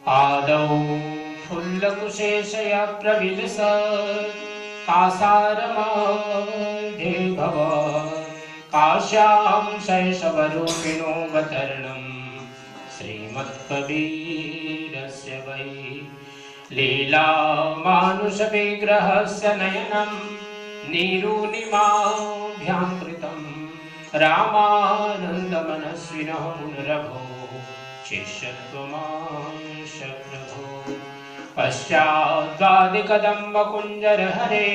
आदौ फुल्लकुशेशया प्रविलसत् कासारमध्ये भवत् काश्यां शैशवरूपिणोऽवतरणं श्रीमत्कबीरस्य वै लीलामानुषविग्रहस्य नयनं नीरूनिमाभ्यां कृतं रामानन्दमनस्विनः पुनरभो शिष्यत्वमांश प्रभो। पश्चाद्वादिकदम्बकुञ्जरहरे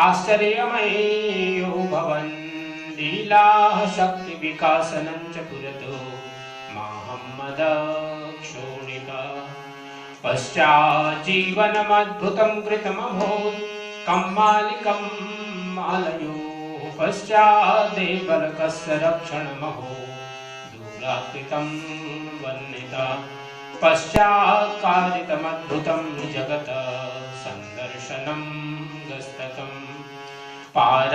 आश्चर्यमयो भवन् लीलाः शक्तिविकासनं च पुरतो माहम्मदक्षोणिका। पश्चाज्जीवनमद्भुतं कृतमभूत् कम्मालिकं मालयो पश्चादेवलकस्य रक्षणमहो दूराकृतं वर्णिता। पश्चात्कारितमद्भुतं जगत सन्दर्शनं गस्तकं पारावारविघटनं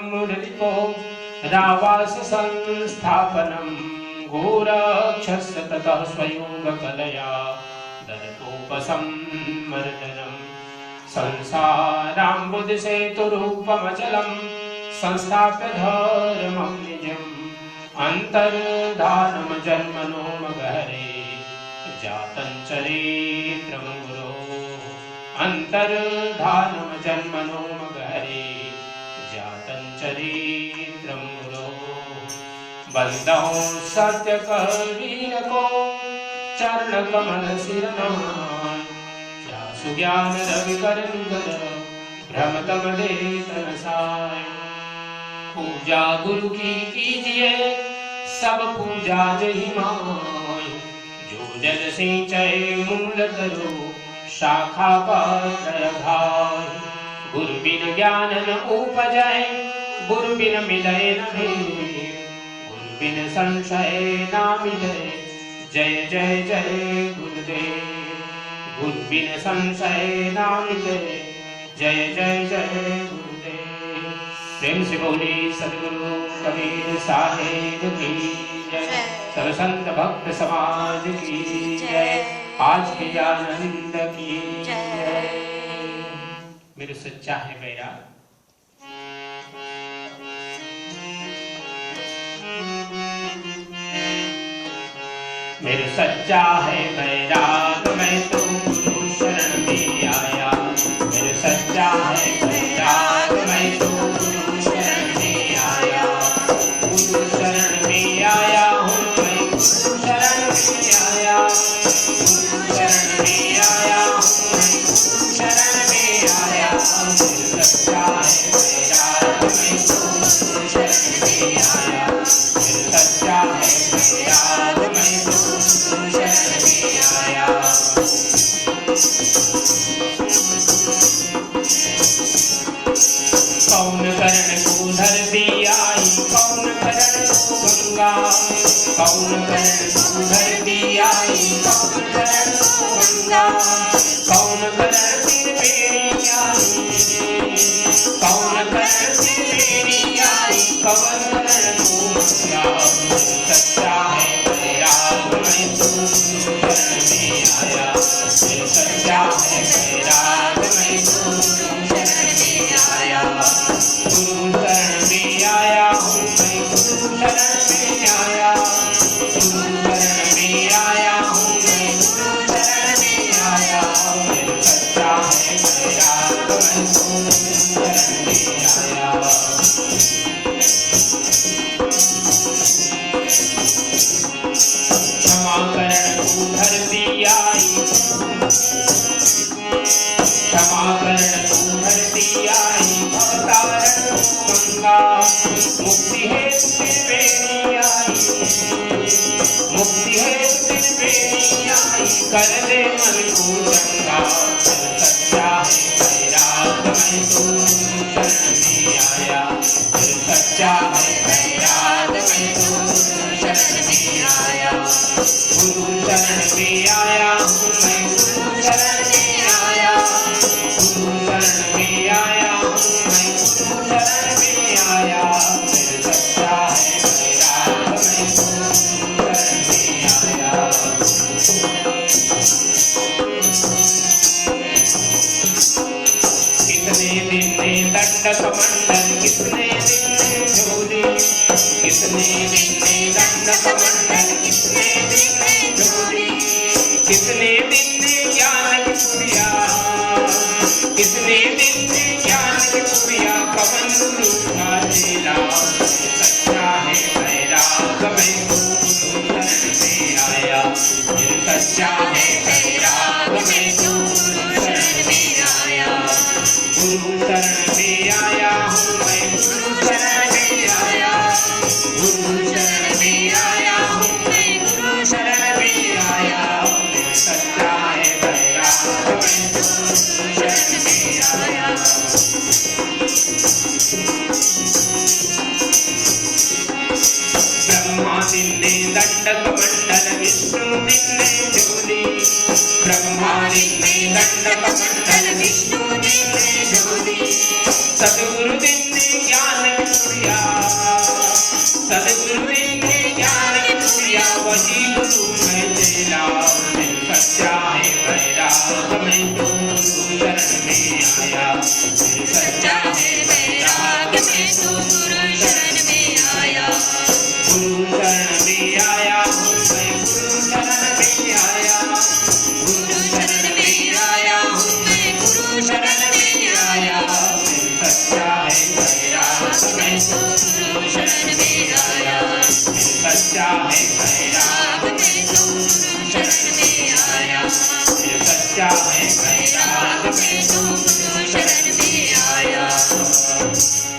मुरलिपो रावास संस्थापनं घोरक्षस्य ततः स्वयोगकलया दर्पोपसंमर्दनं संसाराम्बुदसेतुरूपमचलं संस्थाप्य धर्मं निजम् अंतर्धानम जन्मनो मगहरे जातं चरित्रं गुरो। अंतर्धानम जन्मनो मगहरे जातं चरित्रं गुरो। बंदौ सत्य कबीर को चरण कमल सिर नमन सुज्ञान रवि कर निगर भ्रमतम दे तनसाय। पूजा गुरु की कीजिए सब पूजा जहि माय जो जल सिंचय मूल करो शाखा पात्र भाई। गुरु बिन ज्ञान न उपजय गुरु बिन मिलय न भेद गुरु बिन संशय ना मिलय जय जय जय गुरुदेव। गुरु बिन संशय ना मिलय जय जय जय गुरुदेव। प्रेम से बोली सद्गुरु कबीर साहेब की जय। सब संत भक्त समाज की जय। आज के आनंद की जय। मेरे सच्चा है मेरा मेरे सच्चा है बैराग मैं तो गुरु शरण में आया। मेरे सच्चा है बैराग मैं तो गुरु शरण में आया। गुरु शरण में आया हूँ मैं गुरु शरण में आया। गुरु शरण में आया हूँ मैं गुरु शरण में आया। मेरे सच्चा है बैराग मैं तो गुरु शरण में आया। मेरे सच्चा है बैराग मैं तो गुरु शरण में आया। कौन करण को धरती आई कौन करण को गंगा। कौन करण को धरती आई कौन करण को गंगा। कौन करण फिर मेरी आई कौन करण फिर मेरी आई कौन करण को गंगा। सच्चा है बैराग मैं तो गुरु शरण में आया। सच्चा है बैराग मैं तो गुरु शरण में आया। गुरु शरण में आया हूँ मैं गुरु शरण में आया। गुरु शरण में आया हूँ मैं गुरु शरण में आया। मेरे सच्चा है बैराग मैं तो गुरु शरण में आया। क्षमा करण को धरती आई क्षमा करण को धरती आई अवतारण को गंगा। मुक्ति हेतु त्रिवेणी आई मुक्ति हेतु त्रिवेणी आई कर दे मन को चंगा। सच्चा है बैराग मैं तो गुरु शरण में आया। सच्चा है बैराग मैं तो गुरु शरण में आया। गुरु शरण में आया हूँ मैं गुरु शरण में आया। गुरु शरण में आया हूँ मैं गुरु शरण में आया। मेरे सच्चा है बैराग मैं तो गुरु शरण में आया। विष्णु दिने ज्योति ब्रह्मा दिने दंडक मंडल विष्णु दिने ज्योति सद्गुरु दिने ज्ञान पुरिया सद्गुरु दिने ज्ञान पुरिया वही गुरु मैं तेरा सच्चा है वैराग मैं तो गुरु शरण में आया सच्चा है वैराग मैं तो गुरु शरण में आया गुरु शरण में आया हूँ मैं गुरु शरण में आया गुरु शरण में आया हूँ मैं गुरु शरण में आया सच्चा है वैराग मैं तो गुरु शरण में आया सच्चा है वैराग मैं तो गुरु शरण में आया सच्चा है वैराग मैं तो गुरु शरण में आया।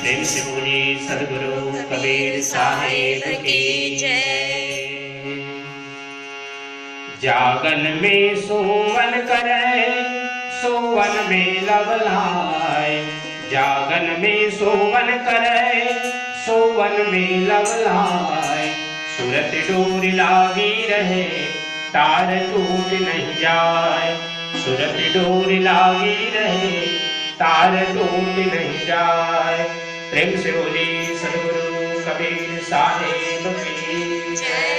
प्रेम से बोले सद्गुरु कबीर साहिब की जय। जागन में सोवन करे सोवन में लवलाय जागन में सोवन करे सोवन में लवलाय सूरत डोर लागी रहे तार टूट नहीं जाए सूरत डोर लागी रहे तार टूट नहीं जाए। प्रेम से बोली सद्गुरु कबीर साहिब की जय।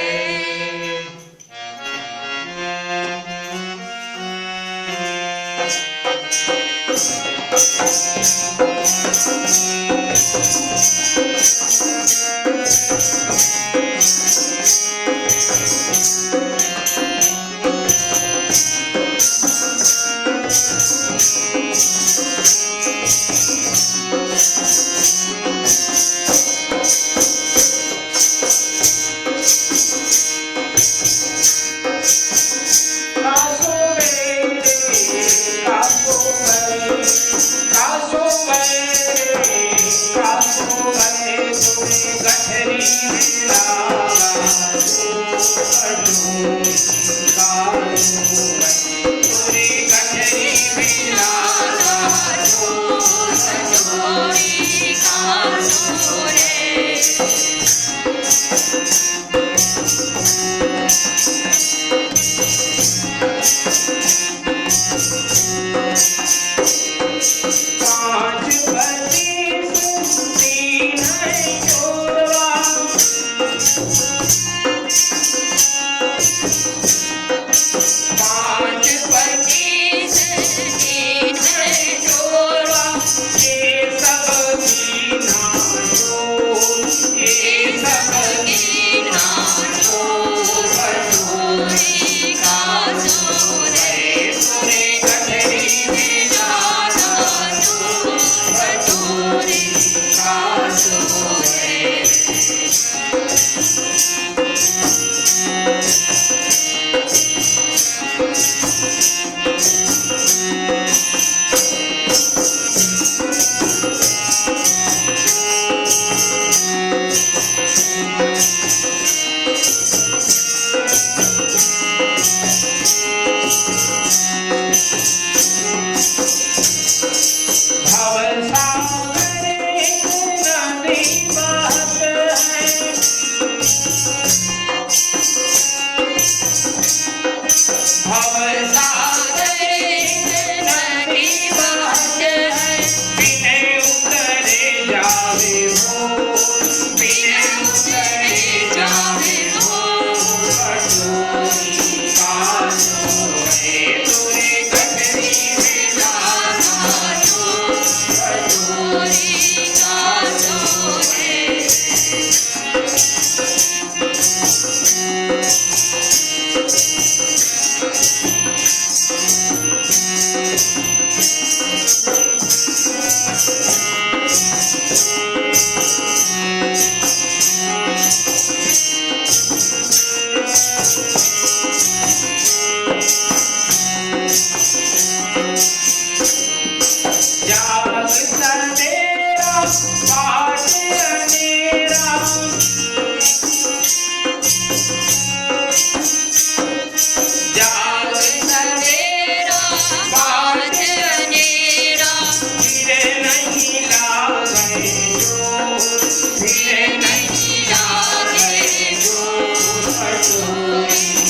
Glory.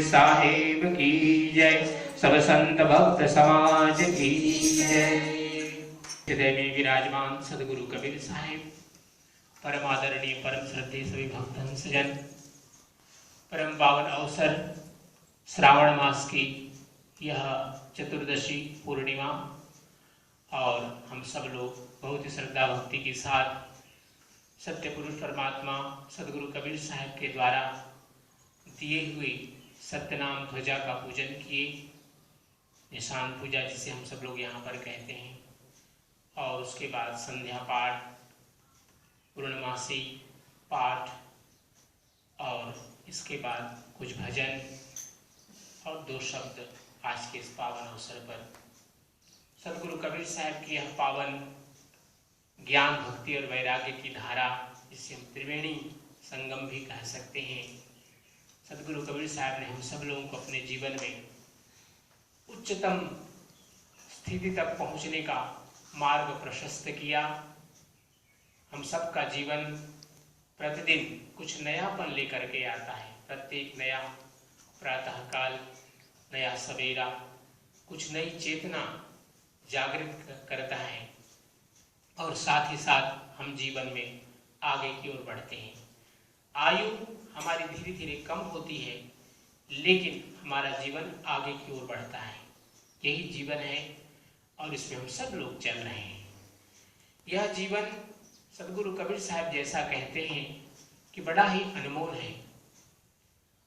साहेब की जय, सब संत भक्त समाज की जय। हृदय में विराजमान सदगुरु कबीर साहिब, परम आदरणीय परम श्रद्धेय सभी भक्तन सजन, परम पावन अवसर श्रावण मास की यह चतुर्दशी पूर्णिमा, और हम सब लोग बहुत ही श्रद्धा भक्ति के साथ सत्य पुरुष परमात्मा सदगुरु कबीर साहब के द्वारा दिए हुए सत्यनाम ध्वजा का पूजन किए, निशान पूजा जिसे हम सब लोग यहाँ पर कहते हैं, और उसके बाद संध्या पाठ, पूर्णमासी पाठ, और इसके बाद कुछ भजन और 2 शब्द आज के इस पावन अवसर पर सदगुरु कबीर साहब की यह पावन ज्ञान भक्ति और वैराग्य की धारा, जिसे हम त्रिवेणी संगम भी कह सकते हैं। सदगुरु कबीर साहब ने हम सब लोगों को अपने जीवन में उच्चतम स्थिति तक पहुंचने का मार्ग प्रशस्त किया। हम सबका जीवन प्रतिदिन कुछ नयापन लेकर के आता है। प्रत्येक नया प्रातःकाल, नया सवेरा कुछ नई चेतना जागृत करता है, और साथ ही साथ हम जीवन में आगे की ओर बढ़ते हैं। आयु हमारी धीरे धीरे कम होती है, लेकिन हमारा जीवन आगे की ओर बढ़ता है। यही जीवन है और इसमें हम सब लोग चल रहे हैं। यह जीवन सदगुरु कबीर साहब जैसा कहते हैं कि बड़ा ही अनमोल है।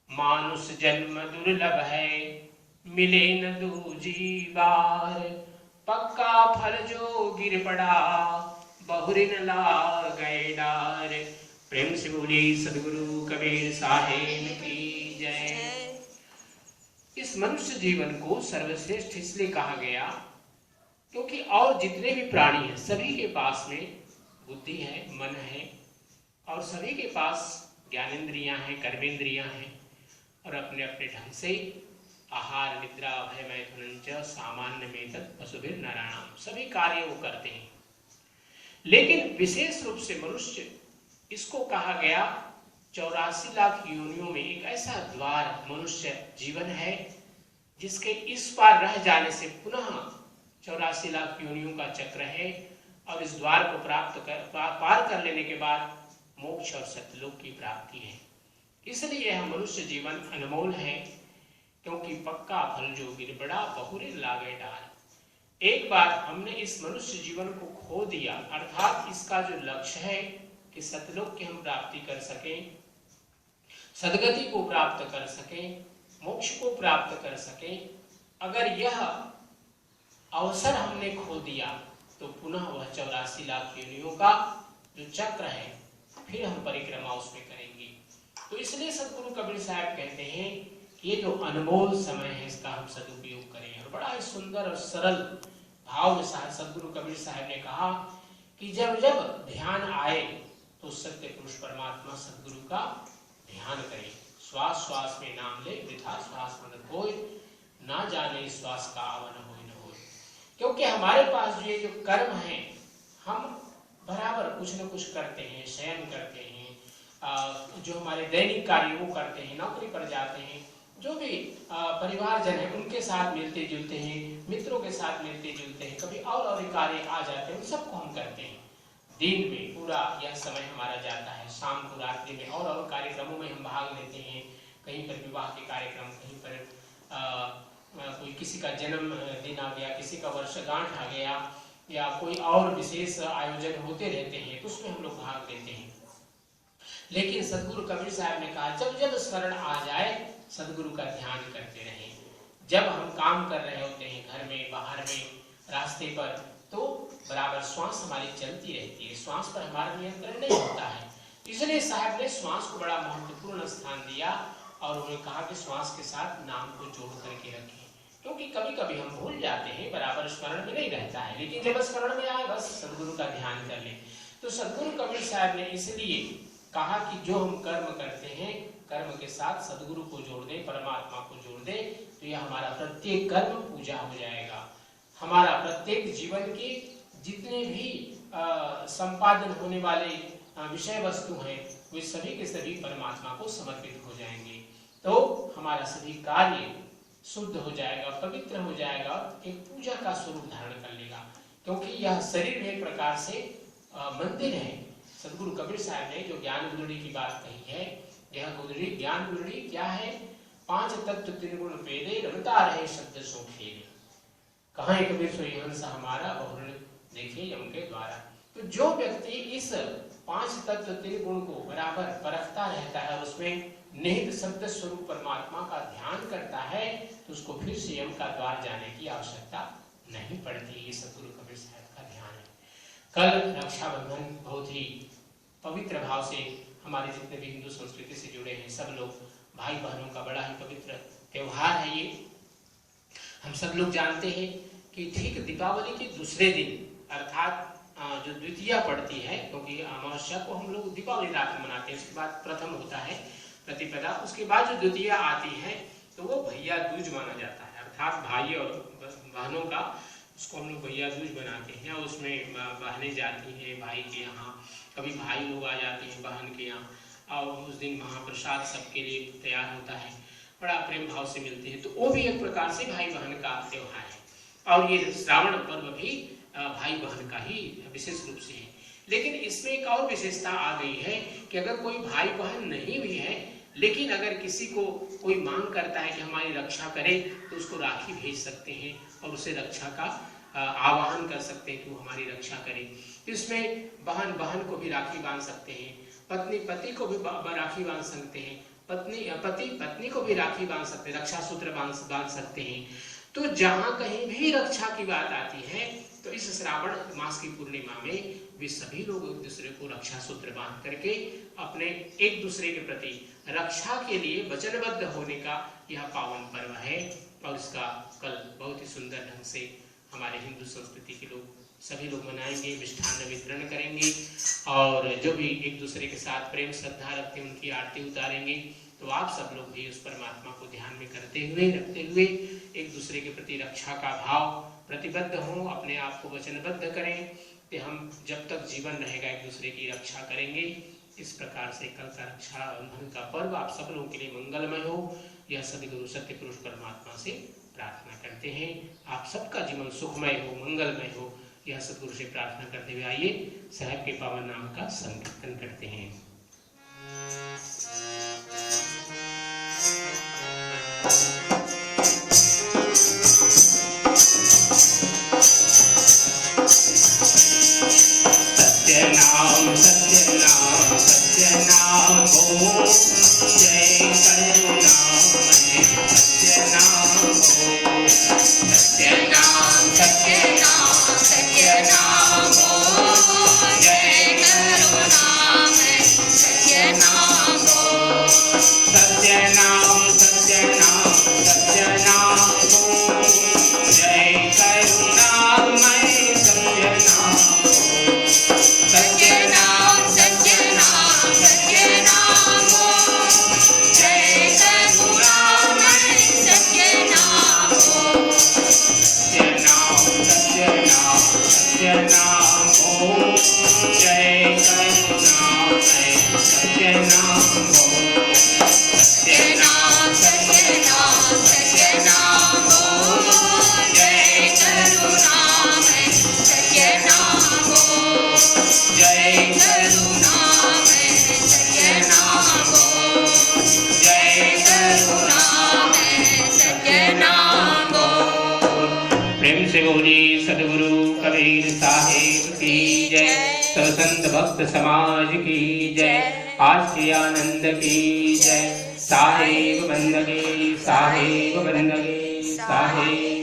मानुष जन्म दुर्लभ है, मिले न दूजी बार, पक्का फल जो गिर पड़ा, बहुरी न लागै डार। प्रेम से बोली सदगुरु कबीर साहिब की जय। इस मनुष्य जीवन को सर्वश्रेष्ठ इसलिए कहा गया क्योंकि और जितने भी प्राणी हैं सभी के पास में बुद्धि है, मन है, और सभी के पास ज्ञानेंद्रियां हैं, कर्मेंद्रियां हैं, और अपने अपने ढंग से आहार निद्रा भय मैथुन सामान्य में तत् पशुभिर नारायणाम सभी कार्य वो करते हैं। लेकिन विशेष रूप से मनुष्य, इसको कहा गया 84 लाख योनियों में एक ऐसा द्वार मनुष्य जीवन है जिसके इस पार रह जाने से पुनः 84 लाख योनियों का चक्र है, और इस द्वार को पार कर लेने के बाद मोक्ष और सत्यलोक की प्राप्ति है। इसलिए यह मनुष्य जीवन अनमोल है, क्योंकि पक्का फल जो गिर पड़ा, बहुरे लागे डार। एक बार हमने इस मनुष्य जीवन को खो दिया, अर्थात इसका जो लक्ष्य है कि सतलोक की हम प्राप्ति कर सकें, सदगति को प्राप्त कर सकें, मोक्ष को प्राप्त कर सकें, अगर यह अवसर हमने खो दिया तो पुनः वह 84 लाख योनियों का जो चक्र है फिर हम परिक्रमा उसमें करेंगे। तो इसलिए सदगुरु कबीर साहब कहते हैं ये जो अनमोल समय है इसका हम सदुपयोग करें। और बड़ा ही सुंदर और सरल भाव में सदगुरु कबीर साहब ने कहा कि जब जब ध्यान आए तो सत्य पुरुष परमात्मा सदगुरु का ध्यान करें। श्वास श्वास में नाम ले, वृथा श्वास मन होय, ना जाने श्वास का आवन होय न होय। क्योंकि हमारे पास ये जो कर्म है, हम बराबर कुछ न कुछ करते हैं, शयन करते हैं, जो हमारे दैनिक कार्य वो करते हैं, नौकरी पर जाते हैं, जो भी परिवारजन है उनके साथ मिलते जुलते हैं, मित्रों के साथ मिलते जुलते हैं, कभी और कार्य आ जाते हैं, उन सबको हम करते हैं। दिन में पूरा यह समय हमारा जाता है, शाम को रात्रि में और कार्यक्रमों में हम भाग लेते हैं। कहीं पर विवाह के कार्यक्रम, कहीं पर कोई किसी का जन्म दिन आ गया, किसी का वर्षगांठ आ गया, या कोई और विशेष आयोजन होते रहते हैं, तो उसमें हम लोग भाग लेते हैं। लेकिन सदगुरु कबीर साहब ने कहा जब जब स्मरण आ जाए सदगुरु का ध्यान करते रहें। जब हम काम कर रहे होते हैं, घर में, बाहर में, रास्ते पर, तो बराबर श्वास हमारी चलती रहती है, श्वास पर हमारा नियंत्रण नहीं होता है। इसलिए साहब ने श्वास को बड़ा महत्वपूर्ण स्थान दिया और उन्होंने कहा कि श्वास के साथ नाम को जोड़ करके रखें, क्योंकि कभी कभी हम भूल जाते हैं, बराबर स्मरण में नहीं रहता है, लेकिन जब स्मरण में आए बस सदगुरु का ध्यान कर लें। तो सदगुरु कबीर साहब ने इसलिए कहा कि जो हम कर्म करते हैं, कर्म के साथ सदगुरु को जोड़ दें, परमात्मा को जोड़ दें, तो यह हमारा प्रत्येक कर्म पूजा हो जाएगा। हमारा प्रत्येक जीवन के जितने भी संपादन होने वाले विषय वस्तु हैं, वे सभी के सभी परमात्मा को समर्पित हो जाएंगे। तो हमारा सभी कार्य शुद्ध हो जाएगा, पवित्र हो जाएगा, एक पूजा का स्वरूप धारण कर लेगा। क्योंकि यह शरीर में एक प्रकार से मंदिर है। सदगुरु कबीर साहब ने जो ज्ञान गुदड़ी की बात कही है, यह गुदड़ी ज्ञान गुदड़ी क्या है? 5 तत्व 3 गुण पेदे, रमता रहे शब्द सो खेले। कहाँ है कबीर सोई हंस हमारा, बहु देखे यम के द्वारा। तो जो व्यक्ति इस 5 तत्व 3 गुण को बराबर परखता रहता है, उसमें निहित शब्द स्वरूप परमात्मा का ध्यान करता है, तो उसको फिर से यम का द्वार जाने की आवश्यकता नहीं पड़ती। ये सदगुरु कबीर साहब का ध्यान है। कल रक्षाबंधन बहुत ही पवित्र भाव से हमारे जितने भी हिंदू संस्कृति से जुड़े हैं सब लोग, भाई बहनों का बड़ा ही पवित्र त्योहार है ये। हम सब लोग जानते हैं कि ठीक दीपावली के दूसरे दिन अर्थात जो द्वितीया पड़ती है, क्योंकि अमावस्या को हम लोग दीपावली रात में मनाते हैं, उसके बाद प्रथम होता है प्रतिपदा, उसके बाद जो द्वितीया आती है तो वो भैया दूज माना जाता है। अर्थात भाई और बहनों का, उसको हम लोग भैया दूज बनाते हैं। उसमें बहनें जाती हैं भाई के यहाँ, कभी भाई लोग आ जाते हैं बहन के यहाँ, और उस दिन महाप्रसाद सबके लिए तैयार होता है, बड़ा प्रेम भाव से मिलते हैं। तो वो भी एक प्रकार से भाई बहन का त्योहार है। और ये श्रावण पर्व भी भाई बहन का ही विशेष रूप से है। लेकिन इसमें एक और विशेषता आ गई है कि अगर कोई भाई बहन नहीं भी है, लेकिन अगर किसी को कोई मांग करता है कि हमारी रक्षा करे, तो उसको राखी भेज सकते हैं और उसे रक्षा का आह्वान कर सकते हैं कि वो हमारी रक्षा करे। इसमें बहन बहन को भी राखी बांध सकते हैं, पत्नी पति को भी राखी बांध सकते हैं, पति पत्नी को भी राखी बांध सकते हैं, रक्षा सूत्र बांध सकते हैं। तो जहां कहीं भी रक्षा की बात आती है, तो इस श्रावण मास की पूर्णिमा में वे सभी लोग एक दूसरे को रक्षा सूत्र बांध करके अपने एक दूसरे के प्रति रक्षा के लिए वचनबद्ध होने का यह पावन पर्व है। और इसका कल बहुत ही सुंदर ढंग से हमारे हिंदू संस्कृति के लोग सभी लोग मनाएंगे, मिष्ठान्न वितरण करेंगे, और जो भी एक दूसरे के साथ प्रेम श्रद्धा रखते हैं उनकी आरती उतारेंगे। तो आप सब लोग भी उस परमात्मा को ध्यान में करते हुए रखते हुए एक दूसरे के प्रति रक्षा का भाव प्रतिबद्ध हों, अपने आप को वचनबद्ध करें कि हम जब तक जीवन रहेगा एक दूसरे की रक्षा करेंगे। इस प्रकार से कल का रक्षाबंधन का पर्व आप सब लोगों के लिए मंगलमय हो, यह सदगुरु सत्य पुरुष परमात्मा से प्रार्थना करते हैं। आप सबका जीवन सुखमय हो, मंगलमय हो, यह सदगुरु से प्रार्थना करते हुए आइए साहब के पावन नाम का संकीर्तन करते हैं। सत्य नाम सत्य नाम सत्य नाम हो, जय करुणामय सत्य नाम हो। सत्य नाम सत्य नाम सत्य नाम हो, जय करुणामय सत्य नाम हो। सत्य नाम सत्य नाम सत्य नाम हो, जय करुणामय सत्य नाम हो। सत्य नाम सत्य नाम सत्य नाम हो, जय करुणामय सत्य नाम हो। सत्य नाम सत्य नाम सत्य नाम हो, जय करुणामय सत्य नाम हो। सत्य नाम सत्य नाम सत्य नाम हो, जय करुणामय सत्य नाम हो। जय करुणामय सत्य नाम हो, जय करुणामय सत्य नाम हो। प्रेम से बोलिए सदगुरु कबीर साहिब की जय, सब संत भक्त समाज की जय, आज के आनंद की जय। साहिब बंदगी साहिब बंदगी साहिब